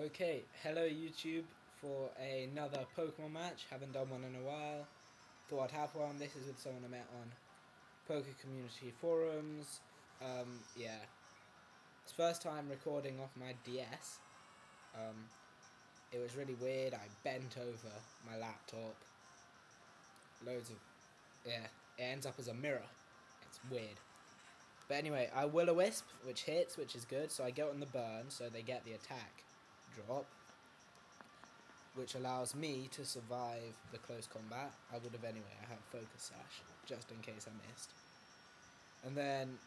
Okay, hello YouTube for another Pokemon match. Haven't done one in a while. Thought I'd have one. This is with someone I met on Pokecomunity forums. Yeah. It's first time recording off my DS. It was really weird. I bent over my laptop. Loads of... Yeah, it ends up as a mirror. It's weird. But anyway, I Will-O-Wisp, which hits, which is good. So I go on the burn, so they get the attack drop, which allows me to survive the close combat. I would have anyway. I have Focus Sash, just in case I missed. And then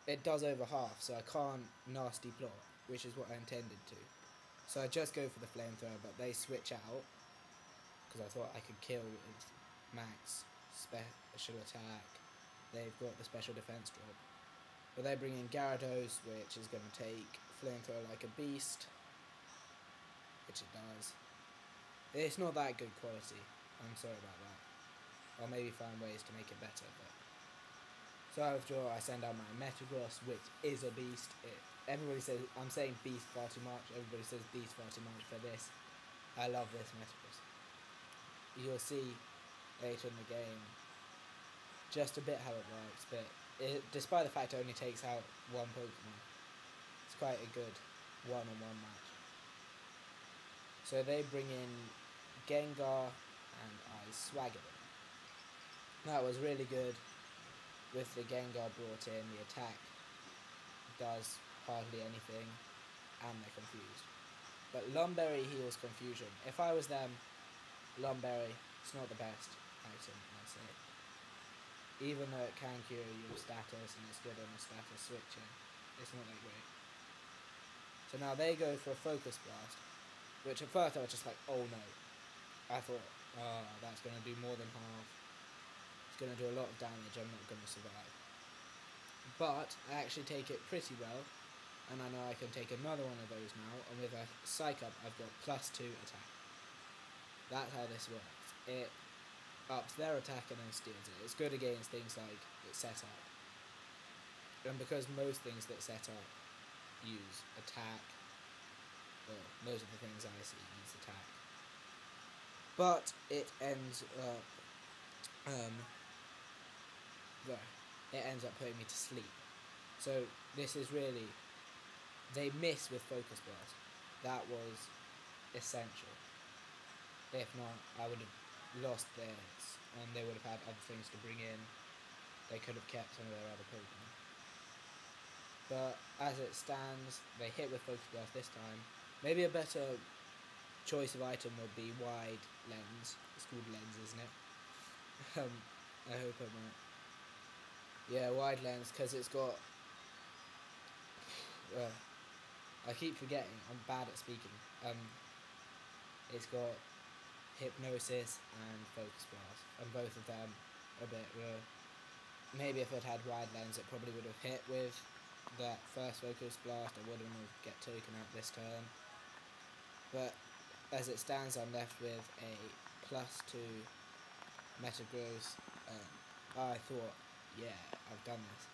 it does over half, so I can't nasty plot, which is what I intended to. So I just go for the flamethrower, but they switch out, because I thought I could kill with max special attack. They've got the special defense drop. But they bring in Gyarados, which is going to take flamethrower like a beast, which it does. It's not that good quality. I'm sorry about that. I'll maybe find ways to make it better. But so I withdraw. I send out my Metagross, which is a beast. Everybody says I'm saying beast far too much. Everybody says beast far too much for this. I love this Metagross. You'll see later in the game just a bit how it works. But despite the fact it only takes out one Pokemon, it's quite a good one-on-one match. So they bring in Gengar and I swagger them. That was really good. With the Gengar brought in, the attack does hardly anything and they're confused. But Lumberry heals confusion. If I was them, Lumberry, it's not the best item, I'd say. Even though it can cure your status and it's good on the status switching, it's not that great. So now they go for a Focus Blast, which at first I was just like, oh no. I thought, oh, that's going to do more than half. It's going to do a lot of damage, I'm not going to survive. But I actually take it pretty well, and I know I can take another one of those now, and with a Psych Up I've got +2 attack. That's how this works. It ups their attack and then steals it. It's good against things like it's set up. And because most things that set up use attack, well, most of the things I see use attack. But it ends up putting me to sleep. So this is really, they miss with Focus Blast. That was essential. If not, I would have lost theirs, and they would have had other things to bring in. They could have kept some of their other Pokemon. But as it stands, they hit with Focus Blast this time. Maybe a better choice of item would be Wide Lens. It's called Lens, isn't it? I hope I'm right. Yeah, Wide Lens, because it's got... I keep forgetting, I'm bad at speaking. It's got Hypnosis and Focus Blast, and both of them are a bit... maybe if it had Wide Lens, it probably would have hit with that first Focus Blast. I wouldn't have get taken out this turn. But as it stands, I'm left with a +2 Metagross. I thought, yeah, I've done this.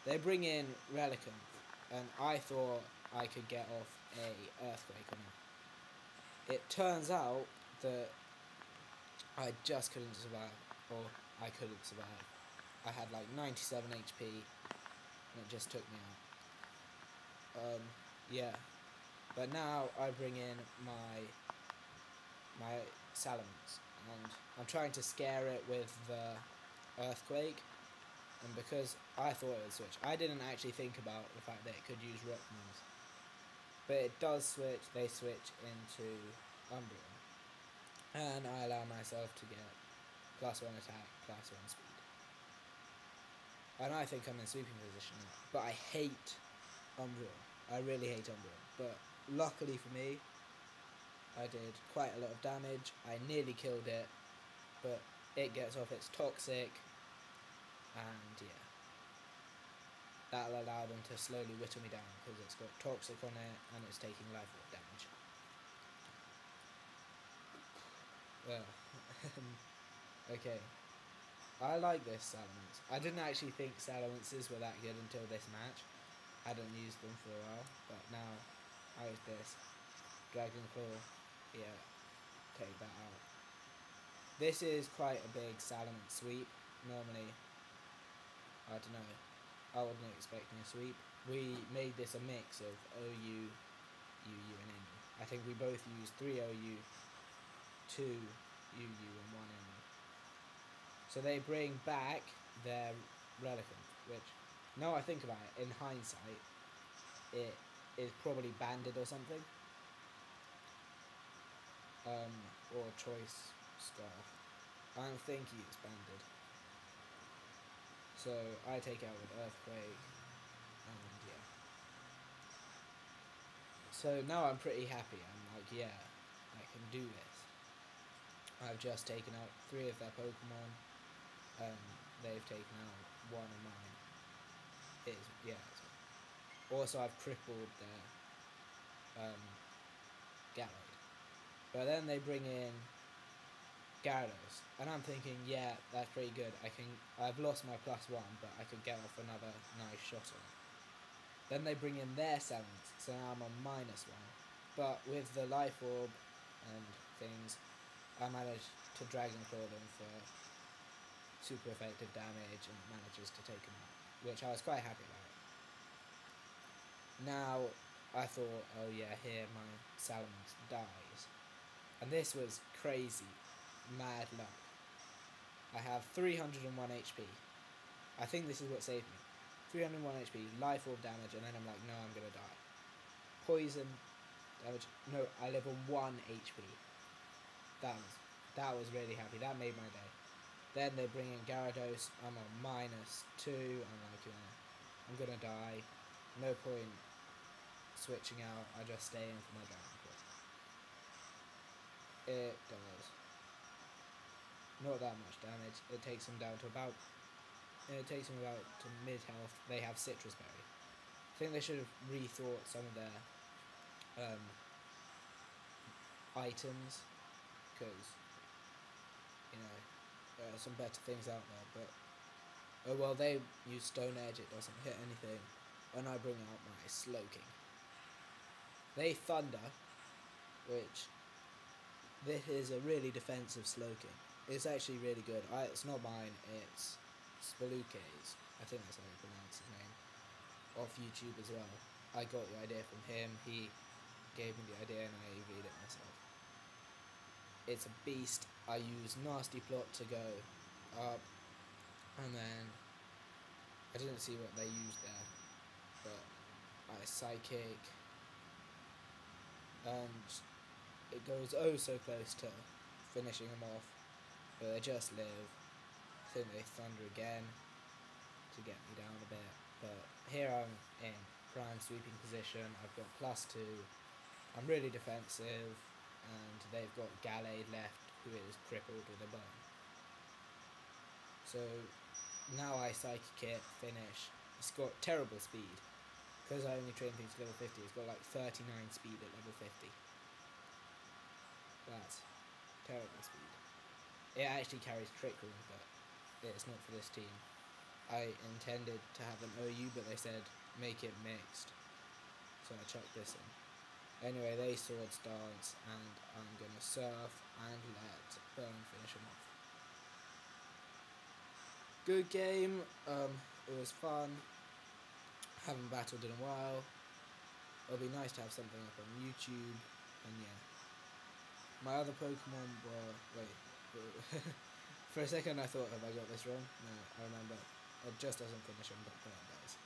They bring in Relicanth, and I thought I could get off a Earthquake on it. It turns out that I just couldn't survive, or I couldn't survive. I had like 97 HP, and it just took me out. Yeah. But now I bring in my Salamence, and I'm trying to scare it with the Earthquake, and because I thought it would switch, I didn't actually think about the fact that it could use Rock Moves. But it does switch, they switch into Umbreon, and I allow myself to get +1 attack, +1 speed. And I think I'm in sweeping position now, but I hate Umbreon. I really hate Umbreon, but luckily for me, I did quite a lot of damage. I nearly killed it, but it gets off its Toxic, and yeah. That'll allow them to slowly whittle me down, because it's got Toxic on it, and it's taking Life Orb damage. Well, okay. I like this Salamence. I didn't actually think Salamances were that good until this match. Hadn't used them for a while, but now I use this. Dragon Claw, yeah, take that out. This is quite a big Salamence sweep. Normally, I don't know, I wasn't expecting a sweep. We made this a mix of OU, UU and NU. I think we both used 3 OU, 2 UU and 1 NU. So they bring back their Relicanth, which, now I think about it, in hindsight, it is probably banded or something. Or Choice Scarf. I'm thinking it's banded. So I take out with Earthquake, and yeah. So now I'm pretty happy. I'm like, yeah, I can do this. I've just taken out 3 of their Pokemon. They've taken out 1 of mine. Also, I've crippled their Gyarados. But then they bring in Gyarados, and I'm thinking, yeah, that's pretty good. I've lost my +1, but I could get off another nice shot on it. Then they bring in their Salamence, so now I'm on -1. But with the Life Orb and things, I managed to Dragon Claw them for super effective damage and manages to take them out, which I was quite happy about. Now, I thought, oh yeah, here my Salamence dies. And this was crazy, mad luck. I have 301 HP. I think this is what saved me. 301 HP, Life Orb damage, and then I'm like, no, I'm gonna die. Poison damage. No, I live on 1 HP. That was really happy. That made my day. Then they bring in Gyarados. I'm on -2. I'm like, yeah, I'm gonna die. No point switching out. I just stay in for my Dragon Claw. It does not that much damage. It takes them down to about. It takes them about to mid health. They have Citrus Berry. I think they should have rethought some of their items, because there are some better things out there. But oh well, they use Stone Edge. It doesn't hit anything. And I bring out my Slowking. They Thunder, which this is a really defensive Slowking. It's actually really good. It's not mine. It's Spelunke's. I think that's how you pronounce his name. Off YouTube as well. I got the idea from him. He gave me the idea and I read it myself. It's a beast. I use Nasty Plot to go up, and then I didn't see what they used there, but I Psychic, and it goes oh so close to finishing them off, but they just live. I think they Thunder again to get me down a bit, but here I'm in prime sweeping position. I've got +2. I'm really defensive, and they've got Gallade left, who is crippled with a bone. So now I Psychic it, finish. It's got terrible speed, because I only train things to level 50. It's got like 39 speed at level 50. That's terrible speed. It actually carries Trick Room, but it's not for this team. I intended to have an OU, but they said make it mixed, so I chucked this in. Anyway, they Swords Dance, and I'm gonna Surf and let Burn finish him off. Good game. It was fun. Haven't battled in a while. It'll be nice to have something up on YouTube, and yeah. My other Pokemon were... wait. For a second I thought, have I got this wrong? No, I remember. It just doesn't finish him, but Burn does.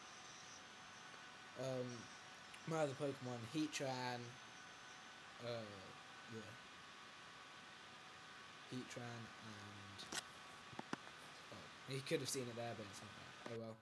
My other Pokemon, Heatran, yeah. Heatran and... oh, you could have seen it there, but it's not there. Oh well.